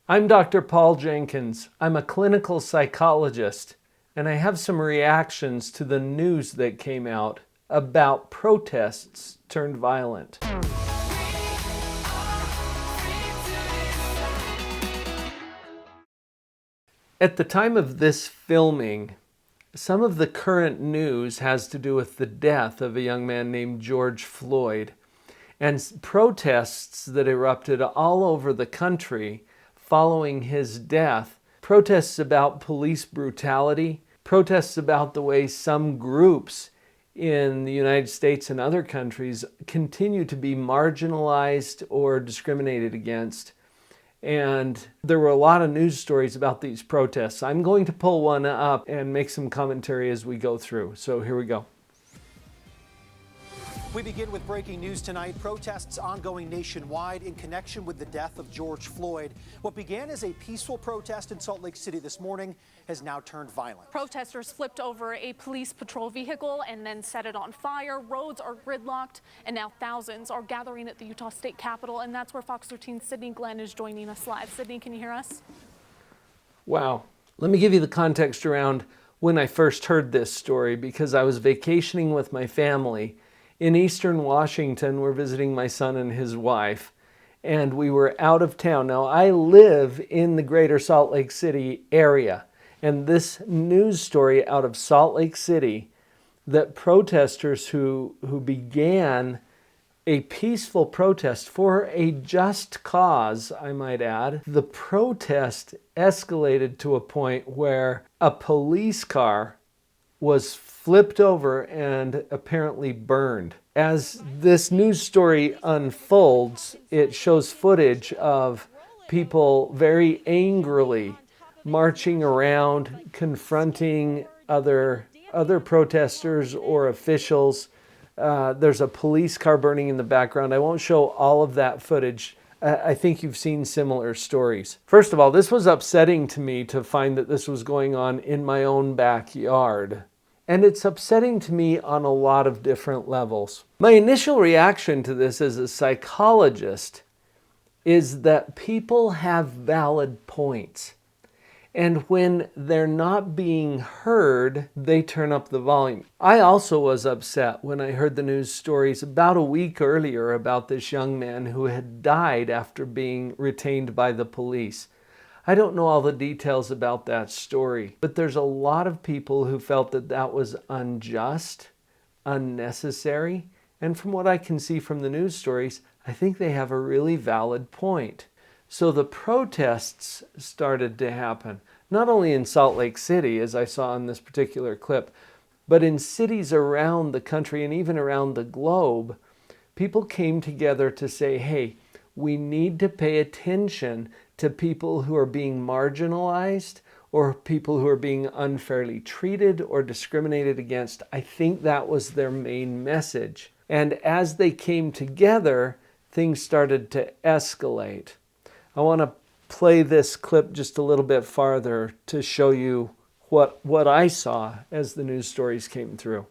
I'm Dr. Paul Jenkins. I'm a clinical psychologist, and I have some reactions to the news that came out about protests turned violent. At the time of this filming, some of the current news has to do with the death of a young man named George Floyd, and protests that erupted all over the country following his death. Protests about police brutality, protests about the way some groups in the United States and other countries continue to be marginalized or discriminated against. And there were a lot of news stories about these protests. I'm going to pull one up and make some commentary as we go through. So here we go. We begin with breaking news tonight. Protests ongoing nationwide in connection with the death of George Floyd. What began as a peaceful protest in Salt Lake City this morning has now turned violent. Protesters flipped over a police patrol vehicle and then set it on fire. Roads are gridlocked, and now thousands are gathering at the Utah State Capitol, and that's where Fox 13's Sydney Glenn is joining us live. Sydney, can you hear us? Wow. Let me give you the context around when I first heard this story, because I was vacationing with my family in Eastern Washington. We're visiting my son and his wife, and we were out of town. Now, I live in the greater Salt Lake City area, and this news story out of Salt Lake City that protesters who began a peaceful protest for a just cause, I might add, the protest escalated to a point where a police car was flipped over and apparently burned. As this news story unfolds, it shows footage of people very angrily marching around, confronting other protesters or officials. There's a police car burning in the background. I won't show all of that footage. I think you've seen similar stories. First of all, this was upsetting to me to find that this was going on in my own backyard. And it's upsetting to me on a lot of different levels. My initial reaction to this as a psychologist is that people have valid points. And when they're not being heard, they turn up the volume. I also was upset when I heard the news stories about a week earlier about this young man who had died after being retained by the police. I don't know all the details about that story, but there's a lot of people who felt that that was unjust, unnecessary, and from what I can see from the news stories, I think they have a really valid point. So the protests started to happen, not only in Salt Lake City, as I saw in this particular clip, but in cities around the country and even around the globe. People came together to say, hey, we need to pay attention to people who are being marginalized or people who are being unfairly treated or discriminated against. I think that was their main message. And as they came together, things started to escalate. I want to play this clip just a little bit farther to show you what I saw as the news stories came through.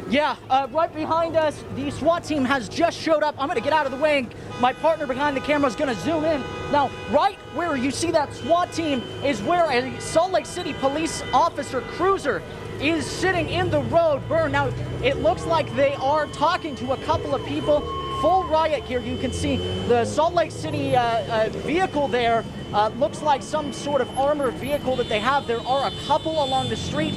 Yeah, right behind us, the SWAT team has just showed up. I'm going to get out of the way, and my partner behind the camera is going to zoom in. Now, right where you see that SWAT team is where a Salt Lake City police officer cruiser is sitting in the road burn. Now, it looks like they are talking to a couple of people. Full riot gear. You can see the Salt Lake City vehicle there. Looks like some sort of armored vehicle that they have. There are a couple along the street,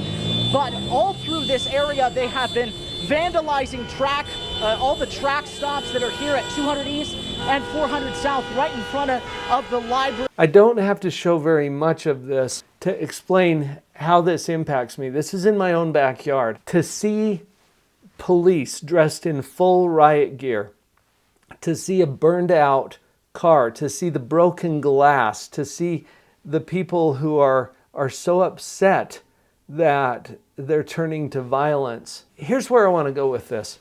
but all through this area they have been vandalizing all the track stops that are here at 200 East and 400 South, right in front of the library. I don't have to show very much of this to explain how this impacts me. This is in my own backyard. To see police dressed in full riot gear, to see a burned out car, to see the broken glass, to see the people who are so upset that they're turning to violence. Here's where I want to go with this.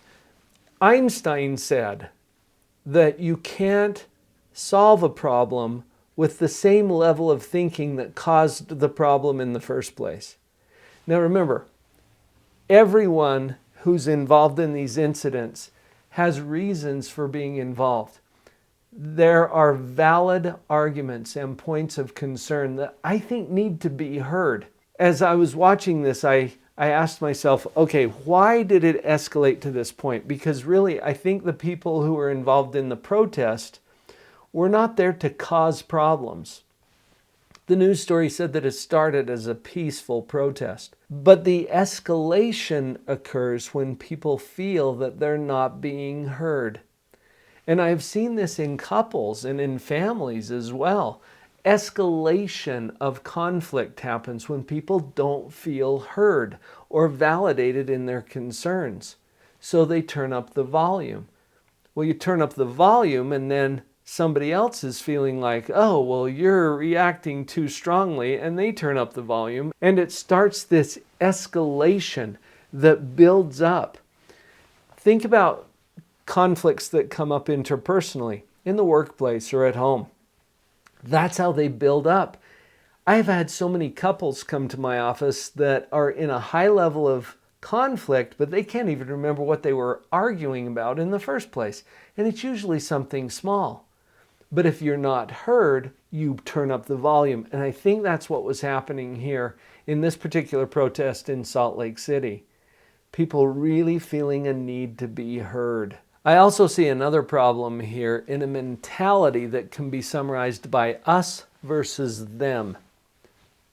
Einstein said that you can't solve a problem with the same level of thinking that caused the problem in the first place. Now remember, everyone who's involved in these incidents has reasons for being involved. There are valid arguments and points of concern that I think need to be heard. As I was watching this, I asked myself, okay, why did it escalate to this point? Because really, I think the people who were involved in the protest were not there to cause problems. The news story said that it started as a peaceful protest. But the escalation occurs when people feel that they're not being heard. And I've seen this in couples and in families as well. Escalation of conflict happens when people don't feel heard or validated in their concerns. So they turn up the volume. Well, you turn up the volume and then somebody else is feeling like, oh, well, you're reacting too strongly, and they turn up the volume. And it starts this escalation that builds up. Think about conflicts that come up interpersonally in the workplace or at home. That's how they build up. I've had so many couples come to my office that are in a high level of conflict, but they can't even remember what they were arguing about in the first place. And it's usually something small. But if you're not heard, you turn up the volume. And I think that's what was happening here in this particular protest in Salt Lake City. People really feeling a need to be heard. I also see another problem here in a mentality that can be summarized by us versus them.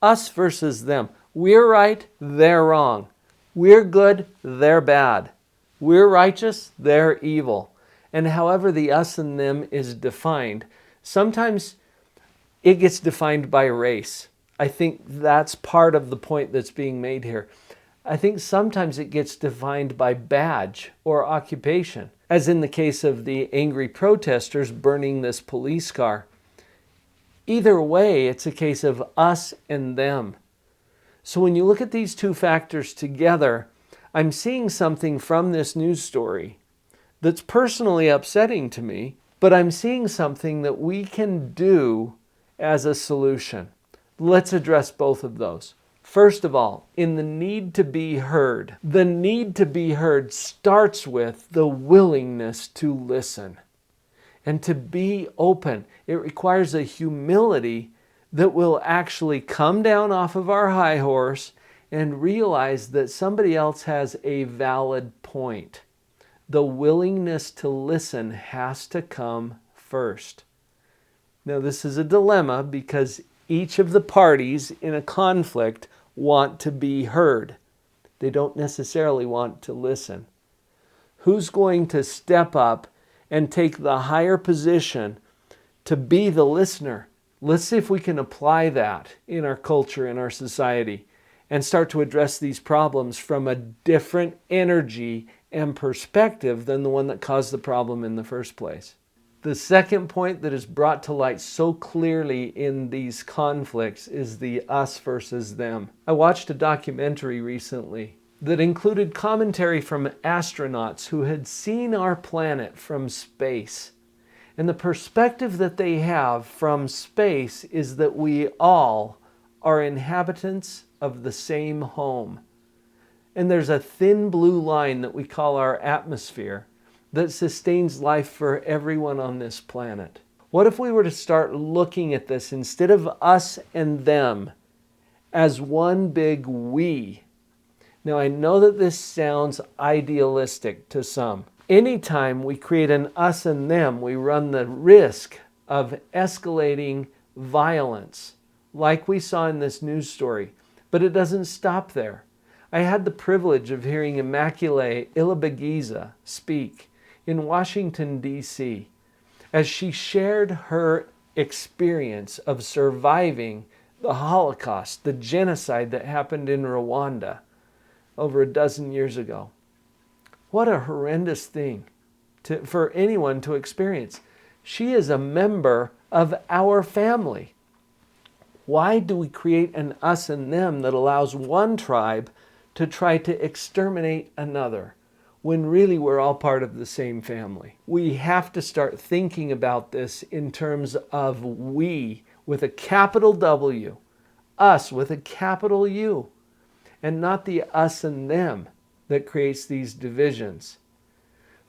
Us versus them. We're right, they're wrong. We're good, they're bad. We're righteous, they're evil. And however the us and them is defined, sometimes it gets defined by race. I think that's part of the point that's being made here. I think sometimes it gets defined by badge or occupation, as in the case of the angry protesters burning this police car. Either way, it's a case of us and them. So when you look at these two factors together, I'm seeing something from this news story that's personally upsetting to me, but I'm seeing something that we can do as a solution. Let's address both of those. First of all, in the need to be heard, the need to be heard starts with the willingness to listen and to be open. It requires a humility that will actually come down off of our high horse and realize that somebody else has a valid point. The willingness to listen has to come first. Now, this is a dilemma because each of the parties in a conflict want to be heard. They don't necessarily want to listen. Who's going to step up and take the higher position to be the listener? Let's see if we can apply that in our culture, in our society, and start to address these problems from a different energy and perspective than the one that caused the problem in the first place. The second point that is brought to light so clearly in these conflicts is the us versus them. I watched a documentary recently that included commentary from astronauts who had seen our planet from space. And the perspective that they have from space is that we all are inhabitants of the same home. And there's a thin blue line that we call our atmosphere that sustains life for everyone on this planet. What if we were to start looking at this instead of us and them as one big we? Now, I know that this sounds idealistic to some. Anytime we create an us and them, we run the risk of escalating violence, like we saw in this news story. But it doesn't stop there. I had the privilege of hearing Immaculée Ilibagiza speak in Washington, D.C., as she shared her experience of surviving the Holocaust, the genocide that happened in Rwanda over a dozen years ago. What a horrendous thing for anyone to experience. She is a member of our family. Why do we create an us and them that allows one tribe to try to exterminate another when really we're all part of the same family? We have to start thinking about this in terms of we with a capital W, us with a capital U, and not the us and them that creates these divisions.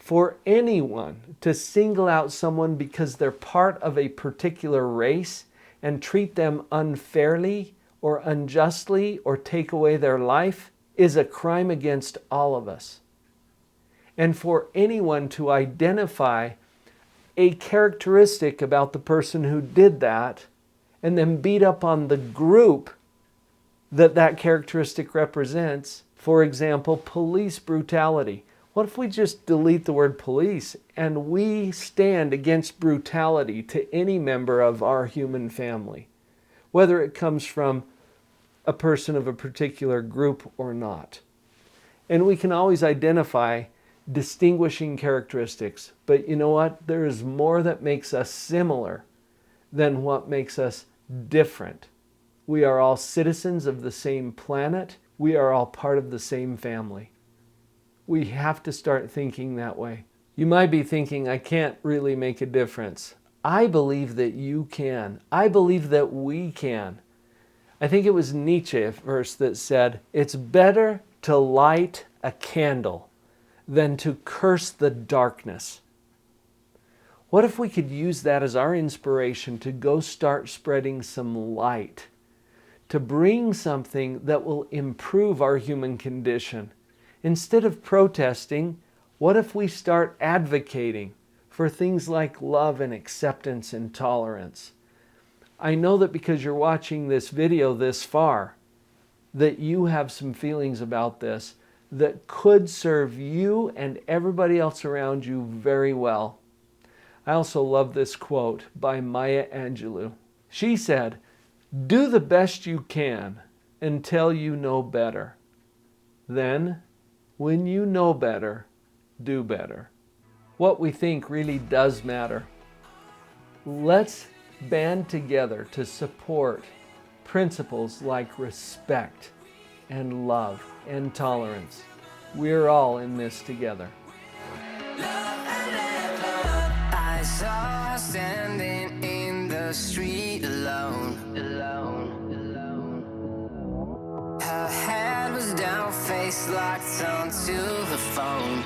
For anyone to single out someone because they're part of a particular race and treat them unfairly or unjustly or take away their life is a crime against all of us. And for anyone to identify a characteristic about the person who did that and then beat up on the group that characteristic represents, for example, police brutality. What if we just delete the word police and we stand against brutality to any member of our human family, whether it comes from a person of a particular group or not? And we can always identify distinguishing characteristics, but you know what? There is more that makes us similar than what makes us different. We are all citizens of the same planet. We are all part of the same family. We have to start thinking that way. You might be thinking, I can't really make a difference. I believe that you can. I believe that we can. I think it was Nietzsche at first that said, it's better to light a candle than to curse the darkness. What if we could use that as our inspiration to go start spreading some light, to bring something that will improve our human condition? Instead of protesting, what if we start advocating for things like love and acceptance and tolerance? I know that because you're watching this video this far, that you have some feelings about this that could serve you and everybody else around you very well. I also love this quote by Maya Angelou. She said, "Do the best you can until you know better. Then, when you know better, do better." What we think really does matter. Let's band together to support principles like respect and love and tolerance. We're all in this together. I saw her standing in the street alone. Her head was down, face locked onto the phone.